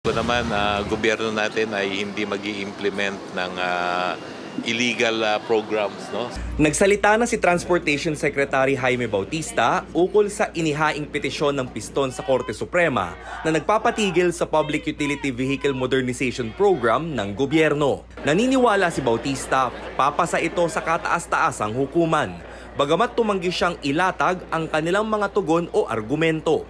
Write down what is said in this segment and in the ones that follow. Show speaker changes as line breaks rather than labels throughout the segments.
Ito naman, gobyerno natin ay hindi mag-i-implement ng illegal programs. No?
Nagsalita na si Transportation Secretary Jaime Bautista ukol sa inihaing petisyon ng piston sa Korte Suprema na nagpapatigil sa Public Utility Vehicle Modernization Program ng gobyerno. Naniniwala si Bautista, papasa ito sa kataas-taasang hukuman, bagamat tumanggi siyang ilatag ang kanilang mga tugon o argumento.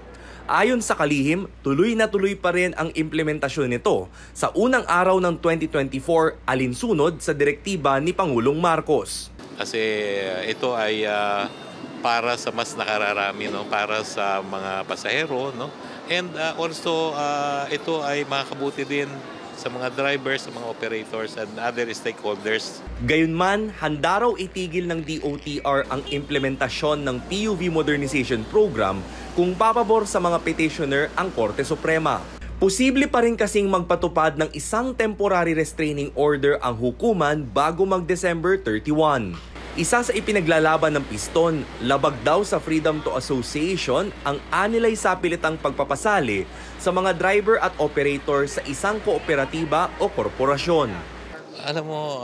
Ayon sa kalihim, tuloy na tuloy pa rin ang implementasyon nito sa unang araw ng 2024 alinsunod sa direktiba ni Pangulong Marcos.
Kasi ito ay para sa mas nakararami, no? Para sa mga pasahero, no? And also ito ay makakabuti din sa mga drivers, sa mga operators and other stakeholders.
Gayunman, handa raw itigil ng DOTR ang implementasyon ng PUV Modernization Program kung papabor sa mga petitioner ang Korte Suprema. Posible pa rin kasing magpatupad ng isang temporary restraining order ang hukuman bago mag-December 31. Isa sa ipinaglalaban ng piston, labag daw sa Freedom to Association ang anilay sapilitang pagpapasali sa mga driver at operator sa isang kooperatiba o korporasyon.
Alam mo,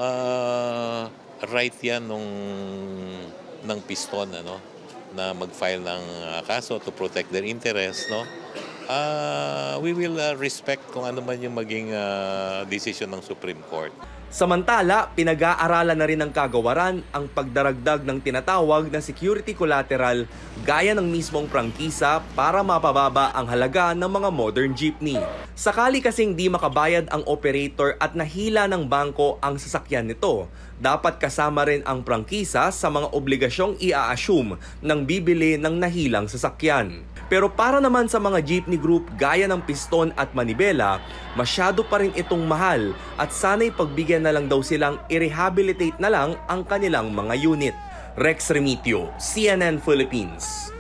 right yan ng piston, ano, na mag-file ng kaso to protect their interests, no? We will respect kung ano man yung maging decision ng Supreme Court.
Samantala, pinag-aaralan na rin ng kagawaran ang pagdaragdag ng tinatawag na security collateral gaya ng mismong prangkisa para mapababa ang halaga ng mga modern jeepney. Sakali kasing di makabayad ang operator at nahila ng bangko ang sasakyan nito, dapat kasama rin ang prangkisa sa mga obligasyong i-assume ng bibili ng nahilang sasakyan. Pero para naman sa mga jeepney group gaya ng Piston at Manibela, masyado pa rin itong mahal at sana'y pagbigyan na lang daw silang i-rehabilitate na lang ang kanilang mga unit. Rex Remitio, CNN Philippines.